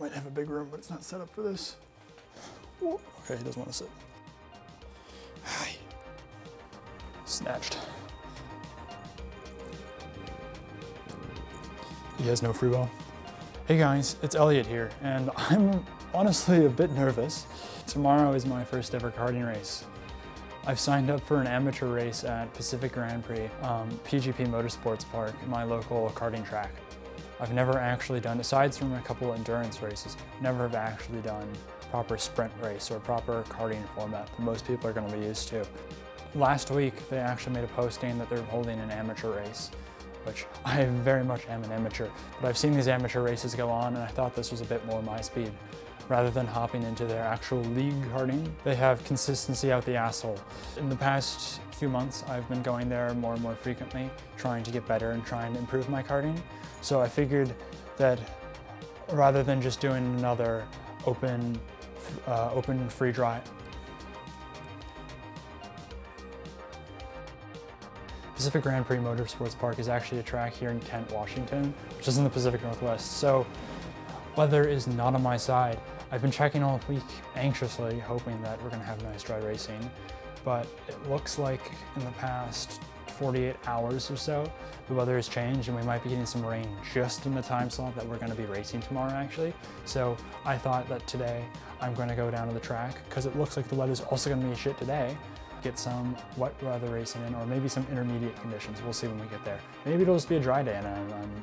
Might have a big room, but it's not set up for this. Whoa. Okay, he doesn't want to sit. Hi. Snatched. He has no free will. Hey guys, it's Elliot here, and I'm honestly a bit nervous. Tomorrow is my first ever karting race. I've signed up for an amateur race at Pacific Grand Prix, PGP Motorsports Park, my local karting track. I've never actually done, aside from a couple endurance races, never have actually done proper sprint race or proper karting format that most people are going to be used to. Last week, they actually made a posting that they're holding an amateur race, which I very much am an amateur, but I've seen these amateur races go on and I thought this was a bit more my speed. Rather than hopping into their actual league karting, they have consistency out the asshole. In the past few months, I've been going there more and more frequently, trying to get better and trying to improve my karting. So I figured that rather than just doing another open free drive, Pacific Grand Prix Motorsports Park is actually a track here in Kent, Washington, which is in the Pacific Northwest. So weather is not on my side. I've been checking all week anxiously, hoping that we're gonna have nice dry racing, but it looks like in the past 48 hours or so, the weather has changed and we might be getting some rain just in the time slot that we're gonna be racing tomorrow actually. So I thought that today I'm gonna go down to the track because it looks like the weather's also gonna be shit today. Get some wet weather racing in, or maybe some intermediate conditions. We'll see when we get there. Maybe it'll just be a dry day and I'm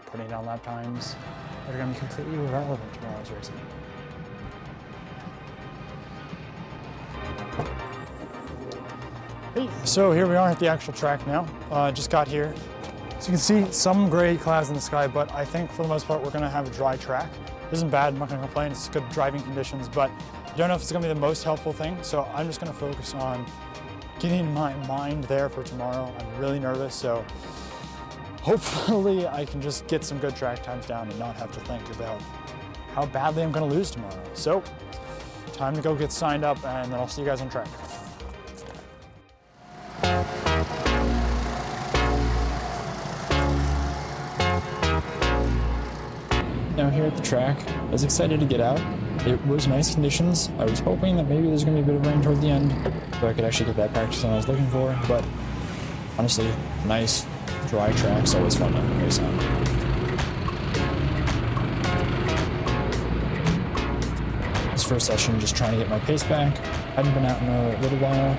putting down lap times that are gonna be completely irrelevant to tomorrow's racing. Hey, so here we are at the actual track now. Just got here. So you can see some gray clouds in the sky, but I think for the most part we're gonna have a dry track. It isn't bad, I'm not gonna complain, it's good driving conditions, but I don't know if it's gonna be the most helpful thing, so I'm just gonna focus on getting my mind there for tomorrow. I'm really nervous, so hopefully I can just get some good track times down and not have to think about how badly I'm gonna lose tomorrow. So, time to go get signed up and then I'll see you guys on track. Now here at the track, I was excited to get out. It was nice conditions. I was hoping that maybe there's gonna be a bit of rain toward the end so I could actually get that practice I was looking for, but honestly, nice dry track's always fun to race on. This first session, just trying to get my pace back. Hadn't been out in a little while.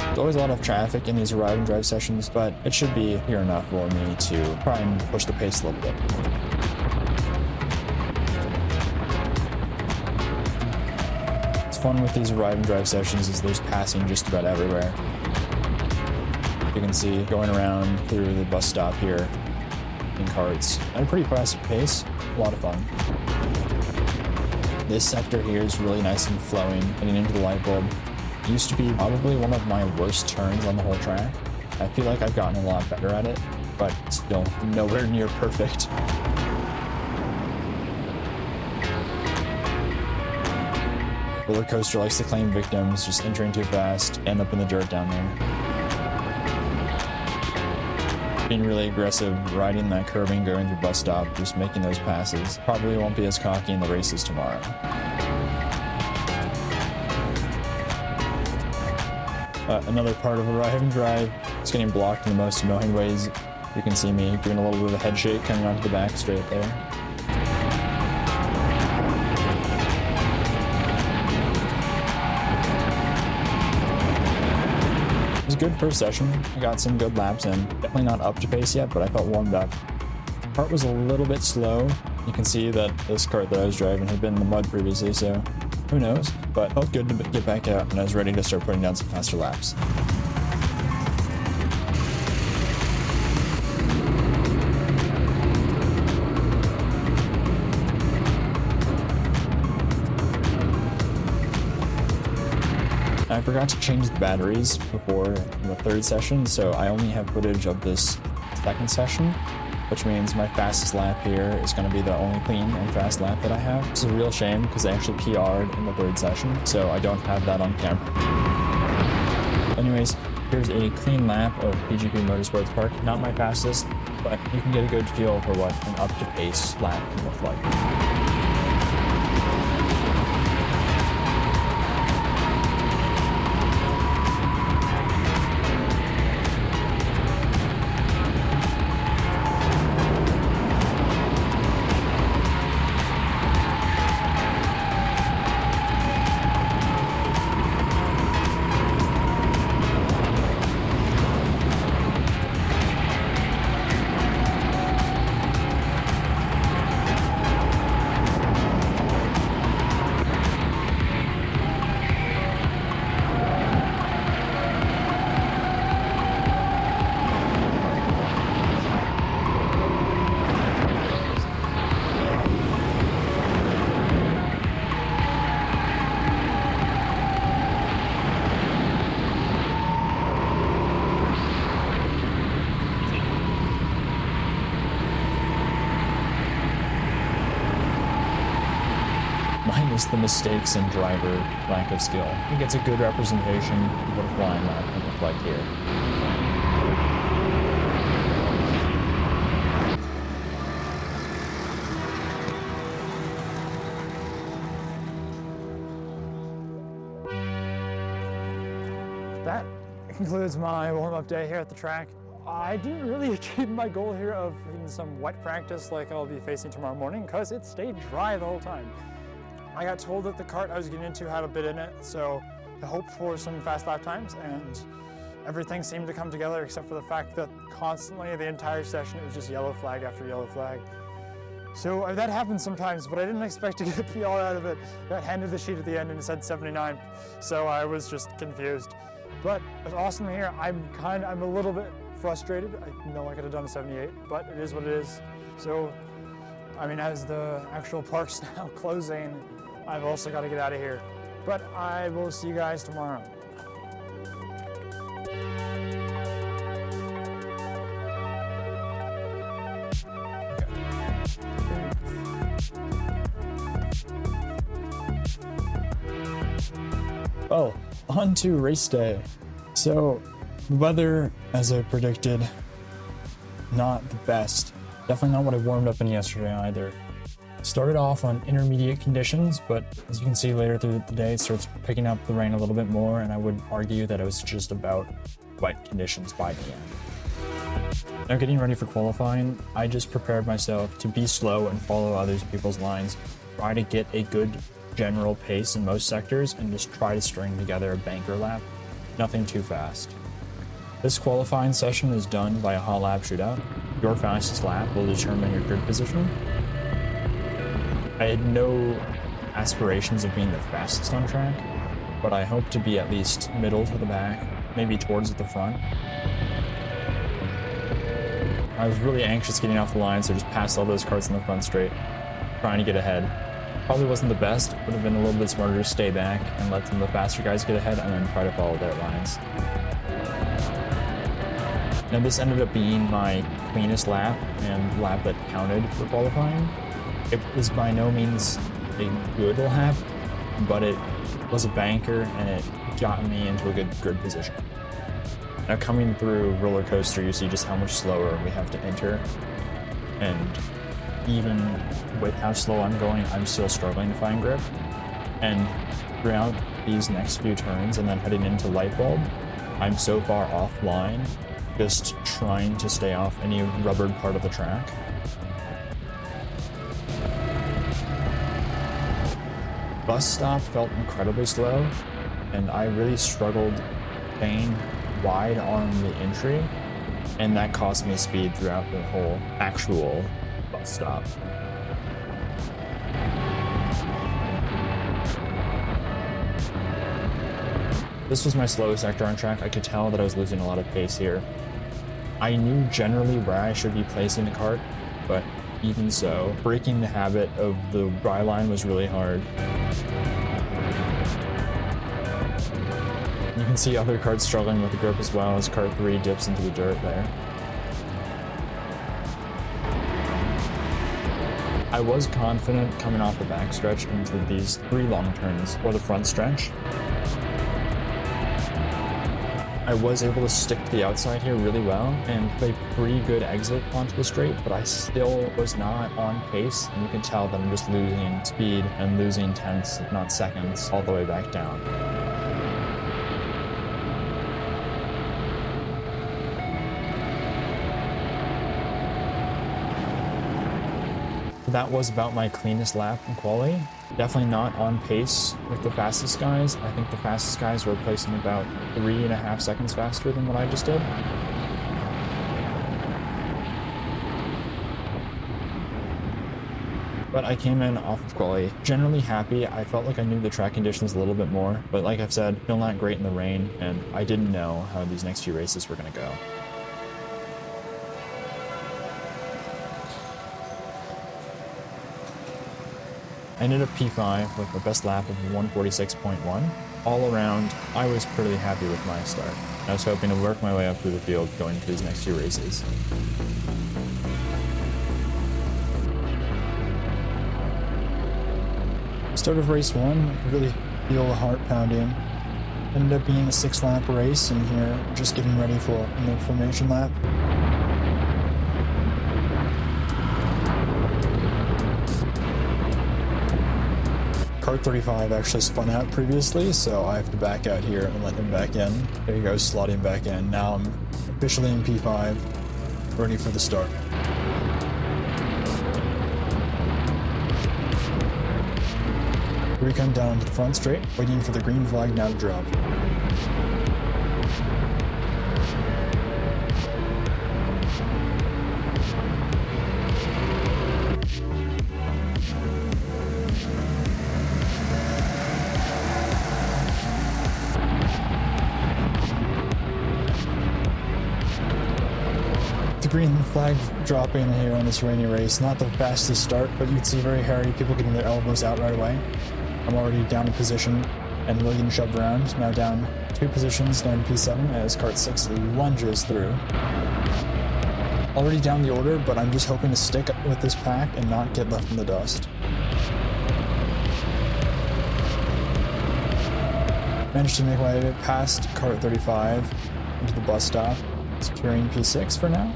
There's always a lot of traffic in these ride and drive sessions, but it should be here enough for me to try and push the pace a little bit. What's fun with these ride and drive sessions is there's passing just about everywhere. You can see going around through the bus stop here in Karts at a pretty fast pace, a lot of fun. This sector here is really nice and flowing, getting into the light bulb. It used to be probably one of my worst turns on the whole track. I feel like I've gotten a lot better at it, but still nowhere near perfect. Roller coaster likes to claim victims, just entering too fast, end up in the dirt down there. Being really aggressive, riding that curving, going through bus stop, just making those passes. Probably won't be as cocky in the races tomorrow. Another part of a ride and drive is getting blocked in the most annoying ways. You can see me doing a little bit of a head shake coming onto the back straight there. It was a good first session. I got some good laps in. Definitely not up to pace yet, but I felt warmed up. Kart was a little bit slow. You can see that this kart that I was driving had been in the mud previously, so who knows? But felt good to get back out, and I was ready to start putting down some faster laps. I forgot to change the batteries before the third session, so I only have footage of this second session, which means my fastest lap here is going to be the only clean and fast lap that I have. It's a real shame because I actually PR'd in the third session, so I don't have that on camera. Anyways, here's a clean lap of PGP Motorsports Park. Not my fastest, but you can get a good feel for what an up-to-pace lap can look like. Minus the mistakes and driver lack of skill. I think it's a good representation of what a flying lap can look like here. That concludes my warm-up day here at the track. I didn't really achieve my goal here of having some wet practice like I'll be facing tomorrow morning because it stayed dry the whole time. I got told that the kart I was getting into had a bit in it, so I hoped for some fast lap times, and everything seemed to come together except for the fact that constantly the entire session it was just yellow flag after yellow flag. So that happens sometimes, but I didn't expect to get a PR out of it. Got handed the sheet at the end and it said 79, so I was just confused. But it's awesome here. I'm a little bit frustrated. I know I could have done a 78, but it is what it is. So, I mean, as the actual park's now closing, I've also got to get out of here. But I will see you guys tomorrow. Well, on to race day. So, the weather, as I predicted, not the best. Definitely not what I warmed up in yesterday either. Started off on intermediate conditions, but as you can see later through the day, it starts picking up the rain a little bit more, and I would argue that it was just about wet conditions by the end. Now getting ready for qualifying, I just prepared myself to be slow and follow other people's lines, try to get a good general pace in most sectors, and just try to string together a banker lap. Nothing too fast. This qualifying session is done by a hot lap shootout. Your fastest lap will determine your grid position. I had no aspirations of being the fastest on track, but I hope to be at least middle to the back, maybe towards the front. I was really anxious getting off the line, so I just passed all those carts in the front straight, trying to get ahead. Probably wasn't the best, would have been a little bit smarter to stay back and let some of the faster guys get ahead and then try to follow their lines. Now this ended up being my cleanest lap and lap that counted for qualifying. It was by no means a good lap, but it was a banker and it got me into a good grid position. Now coming through roller coaster, you see just how much slower we have to enter, and even with how slow I'm going, I'm still struggling to find grip. And throughout these next few turns and then heading into light bulb, I'm so far offline, just trying to stay off any rubbered part of the track. Bus stop felt incredibly slow, and I really struggled staying wide on the entry, and that cost me speed throughout the whole actual bus stop. This was my slowest sector on track. I could tell that I was losing a lot of pace here. I knew generally where I should be placing the kart, but even so, breaking the habit of the dry line was really hard. You can see other karts struggling with the grip as well as kart 3 dips into the dirt there. I was confident coming off the backstretch into these 3 long turns or the front stretch. I was able to stick to the outside here really well and play pretty good exit onto the straight, but I still was not on pace, and you can tell that I'm just losing speed and losing tenths, if not seconds, all the way back down. That was about my cleanest lap in quali. Definitely not on pace with the fastest guys. I think the fastest guys were placing about 3.5 seconds faster than what I just did. But I came in off of quali generally happy. I felt like I knew the track conditions a little bit more, but like I've said, still not great in the rain, and I didn't know how these next few races were gonna go. I ended up P5 with a best lap of 146.1. All around, I was pretty happy with my start. I was hoping to work my way up through the field going into these next few races. Start of race 1, really feel the heart pounding. Ended up being a 6-lap race, and here just getting ready for an formation lap. Kart 35 actually spun out previously, so I have to back out here and let him back in. There you go, slotting back in. Now I'm officially in P5, ready for the start. Here we come down to the front straight, waiting for the green flag now to drop. Green flag dropping here on this rainy race. Not the fastest start, but you'd see very hairy people getting their elbows out right away. I'm already down in position and really getting shoved around. Now down 2 positions, down P7 as Kart 6 lunges through. Already down the order, but I'm just hoping to stick with this pack and not get left in the dust. Managed to make my way past Kart 35 into the bus stop, securing P6 for now.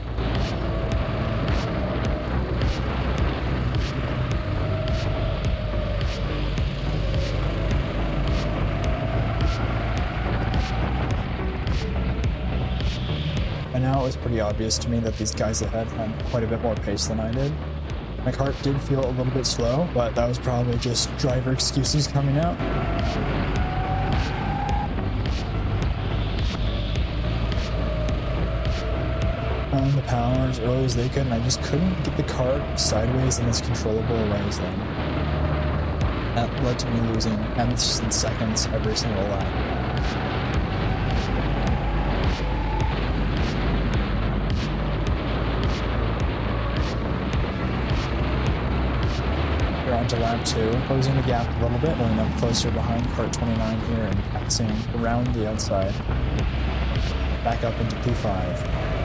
And now it was pretty obvious to me that these guys ahead had quite a bit more pace than I did. My kart did feel a little bit slow, but that was probably just driver excuses coming out. On the power as early as they could, and I just couldn't get the kart sideways in as controllable a way as them. That led to me losing tenths and seconds every single lap. We're on to lap 2, closing the gap a little bit, pulling up closer behind Kart 29 here and passing around the outside, back up into P5.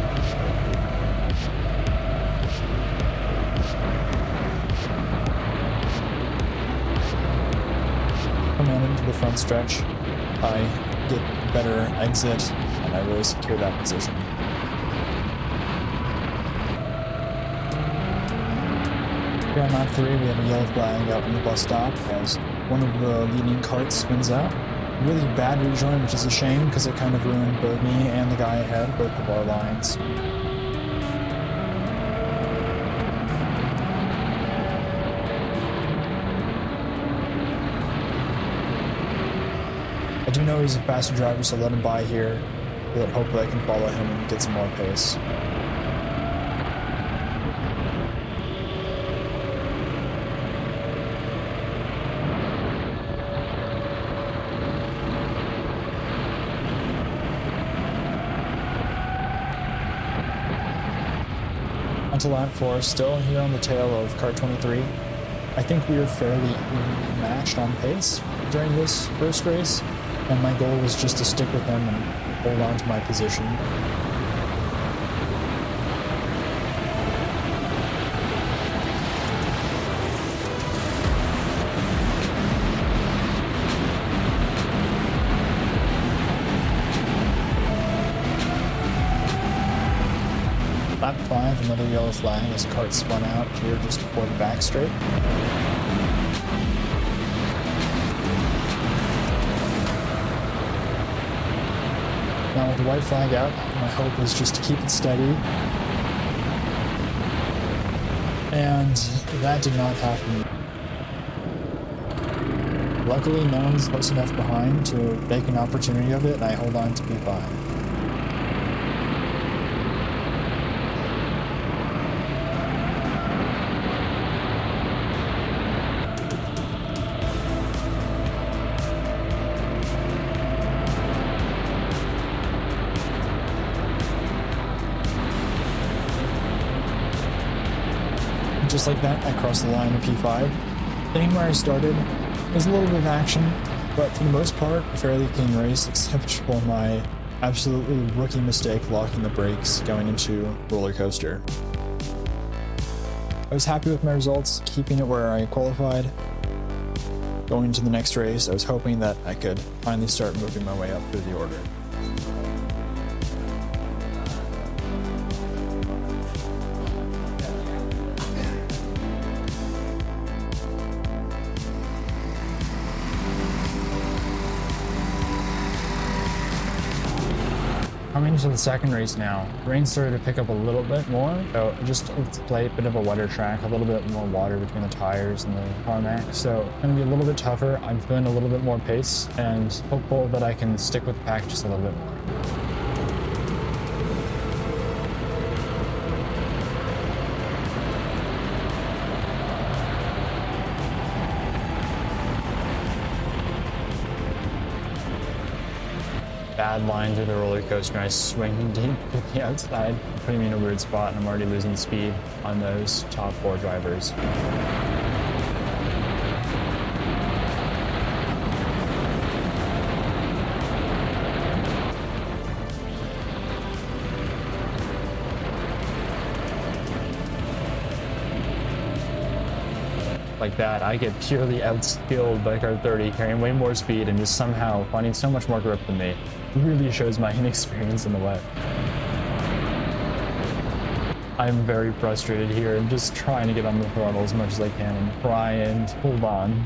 Coming on into the front stretch, I get better exit, and I really secure that position. Here on lap 3, we have a yellow flag out on the bus stop as one of the leading karts spins out. Really bad rejoin, which is a shame because it kind of ruined both me and the guy ahead, both of our lines. I do know he's a faster driver, so let him by here, but hopefully I can follow him and get some more pace. Onto lap 4, still here on the tail of Kart 23. I think we were fairly matched on pace during this first race, and my goal was just to stick with him and hold on to my position. have another yellow flag as Kart spun out here just before the back straight. Now with the white flag out, my hope is just to keep it steady. And that did not happen. Luckily, no one's close enough behind to make an opportunity of it, and I hold on to P5. Just like that, I crossed the line to P5. Staying where I started was a little bit of action, but for the most part, a fairly clean race, except for my absolutely rookie mistake locking the brakes going into roller coaster. I was happy with my results, keeping it where I qualified. Going into the next race, I was hoping that I could finally start moving my way up through the order. Coming into the second race now, rain started to pick up a little bit more, so just to play a bit of a wetter track, a little bit more water between the tires and the tarmac, so it's going to be a little bit tougher. I'm feeling a little bit more pace and hopeful that I can stick with the pack just a little bit more. Bad line through the roller coaster, and I swing deep to the outside, putting me in a weird spot, and I'm already losing speed on those top four drivers. Like that, I get purely outskilled by Kart 30, carrying way more speed and just somehow finding so much more grip than me. It really shows my inexperience in the wet. I'm very frustrated here and just trying to get on the throttle as much as I can and try and hold on.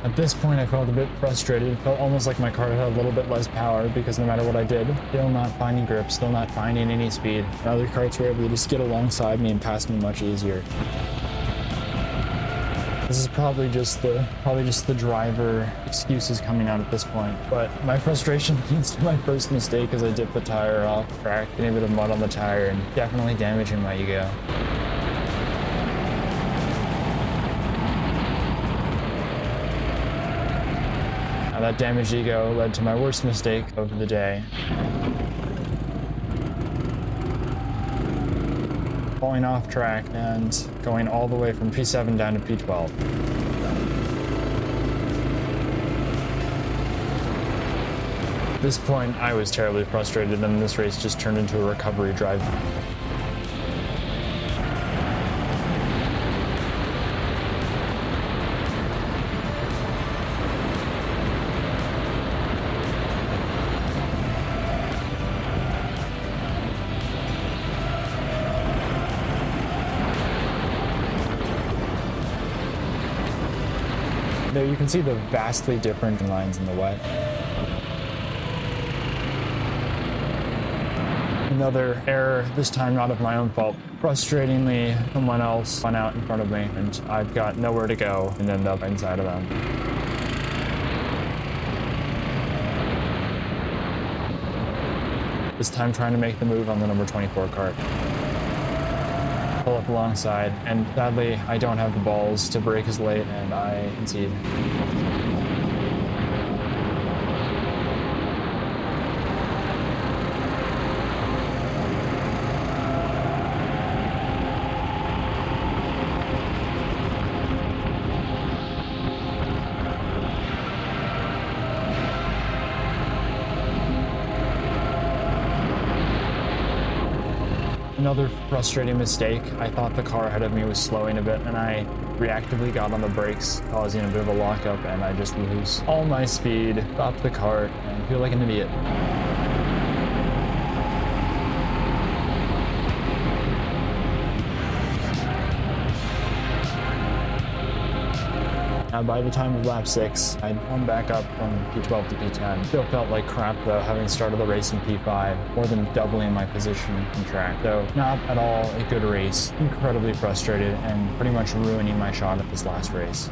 At this point, I felt a bit frustrated. It felt almost like my car had a little bit less power because no matter what I did, still not finding grip, still not finding any speed. And other karts were able to just get alongside me and pass me much easier. This is probably just the driver excuses coming out at this point. But my frustration leads to my first mistake as I dipped the tire off track, getting a bit of mud on the tire, and definitely damaging my ego. Now that damaged ego led to my worst mistake of the day. Falling off track and going all the way from P7 down to P12. At this point, I was terribly frustrated, and this race just turned into a recovery drive. There you can see the vastly different lines in the wet. Another error, this time not of my own fault. Frustratingly, someone else went out in front of me, and I've got nowhere to go and end up inside of them. This time trying to make the move on the number 24 kart. Pull up alongside, and sadly, I don't have the balls to brake as late, and I concede. Another frustrating mistake. I thought the car ahead of me was slowing a bit, and I reactively got on the brakes, causing a bit of a lockup, and I just lose all my speed, stop the cart, and feel like an idiot. By the time of lap 6, I'd come back up from P12 to P10. Still felt like crap though, having started the race in P5, more than doubling my position in track. So not at all a good race. Incredibly frustrated and pretty much ruining my shot at this last race.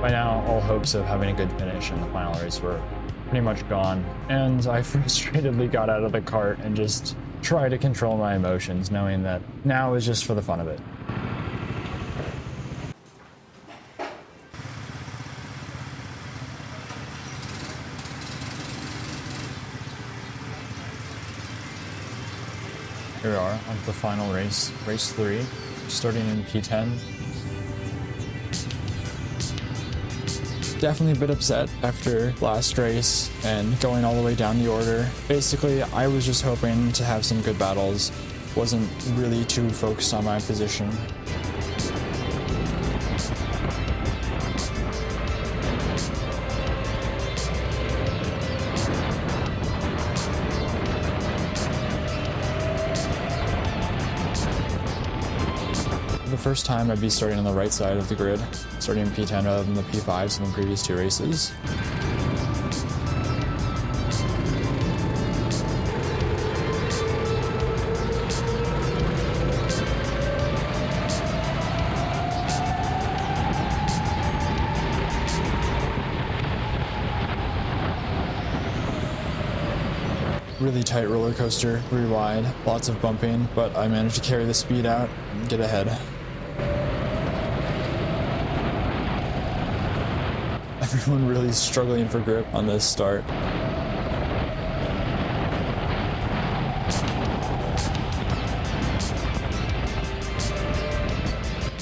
By now, all hopes of having a good finish in the final race were pretty much gone, and I frustratedly got out of the cart and just tried to control my emotions, knowing that now is just for the fun of it. Here we are on the final race, race 3, starting in P10. Definitely a bit upset after last race and going all the way down the order. Basically, I was just hoping to have some good battles. Wasn't really too focused on my position. The first time I'd be starting on the right side of the grid, starting in P10 rather than the P5s in the previous 2 races. Really tight roller coaster, 3 wide, lots of bumping, but I managed to carry the speed out and get ahead. Everyone really struggling for grip on this start.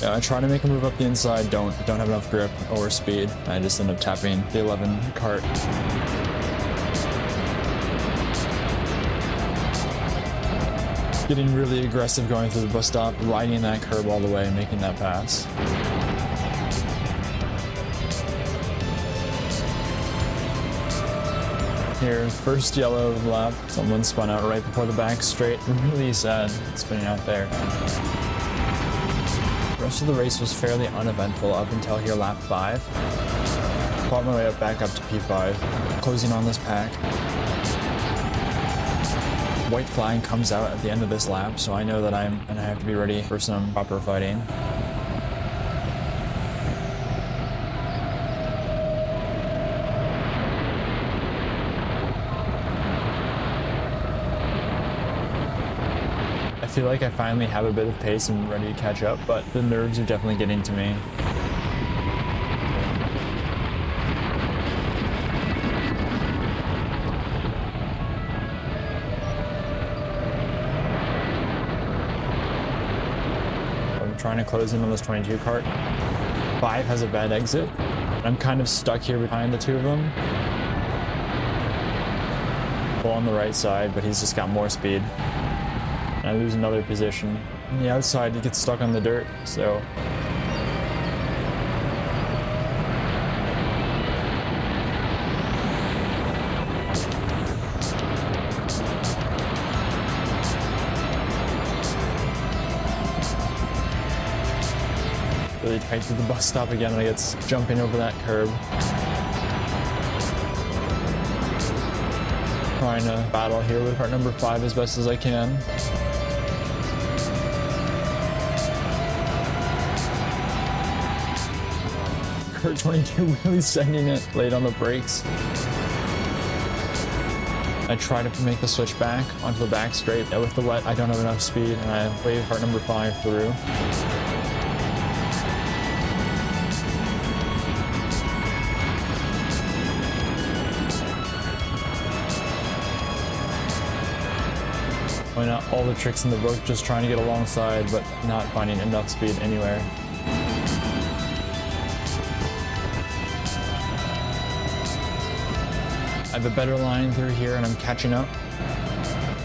Yeah, I try to make a move up the inside, don't have enough grip or speed. I just end up tapping the 11 cart. Getting really aggressive going through the bus stop, riding that curb all the way and making that pass. Here, first yellow of the lap. Someone spun out right before the back straight. Really sad spinning out there. The rest of the race was fairly uneventful up until here lap 5. Fought my way up back up to P5, closing on this pack. White flag comes out at the end of this lap, so I know that I'm gonna have to be ready for some proper fighting. I feel like I finally have a bit of pace and ready to catch up, but the nerves are definitely getting to me. I'm trying to close in on this 22 cart. 5 has a bad exit. I'm kind of stuck here behind the 2 of them. Full on the right side, but he's just got more speed. I lose another position. On the outside, he gets stuck on the dirt, so. Really tight to the bus stop again when I get jumping over that curb. Trying to battle here with part number 5 as best as I can. Kart 22 really sending it late on the brakes. I try to make the switch back onto the back straight. With the wet, I don't have enough speed, and I wave part number 5 through. Pulling out all the tricks in the book, just trying to get alongside, but not finding enough speed anywhere. I have a better line through here and I'm catching up.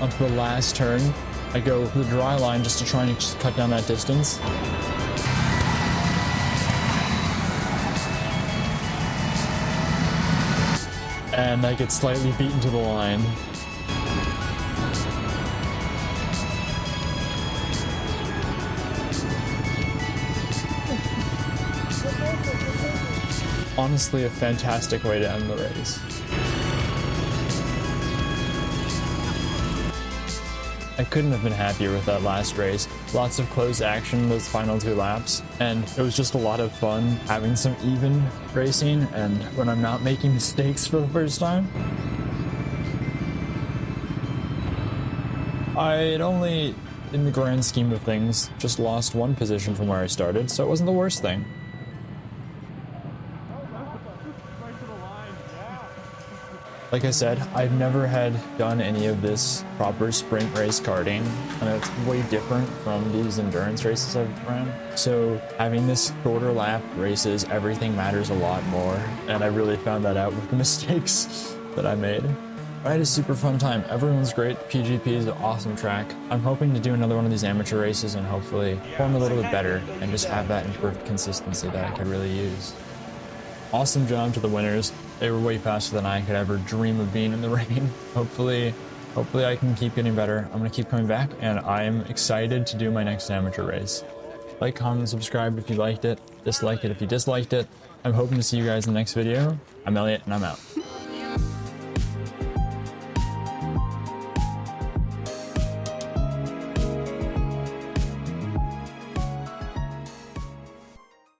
Up to the last turn, I go the dry line just to try and just cut down that distance. And I get slightly beaten to the line. Honestly, a fantastic way to end the race. I couldn't have been happier with that last race. Lots of close action those final 2 laps, and it was just a lot of fun having some even racing and when I'm not making mistakes for the first time. I'd only, in the grand scheme of things, just lost 1 position from where I started, so it wasn't the worst thing. Like I said, I've never had done any of this proper sprint race karting, and it's way different from these endurance races I've ran. So having this shorter lap races, everything matters a lot more, and I really found that out with the mistakes that I made. I had a super fun time. Everyone's great. PGP is an awesome track. I'm hoping to do another one of these amateur races and hopefully perform a little bit better and just have that improved consistency that I could really use. Awesome job to the winners. They were way faster than I could ever dream of being in the rain. Hopefully I can keep getting better. I'm gonna keep coming back, and I'm excited to do my next amateur race. Like, comment, and subscribe if you liked it. Dislike it if you disliked it. I'm hoping to see you guys in the next video. I'm Elliot, and I'm out.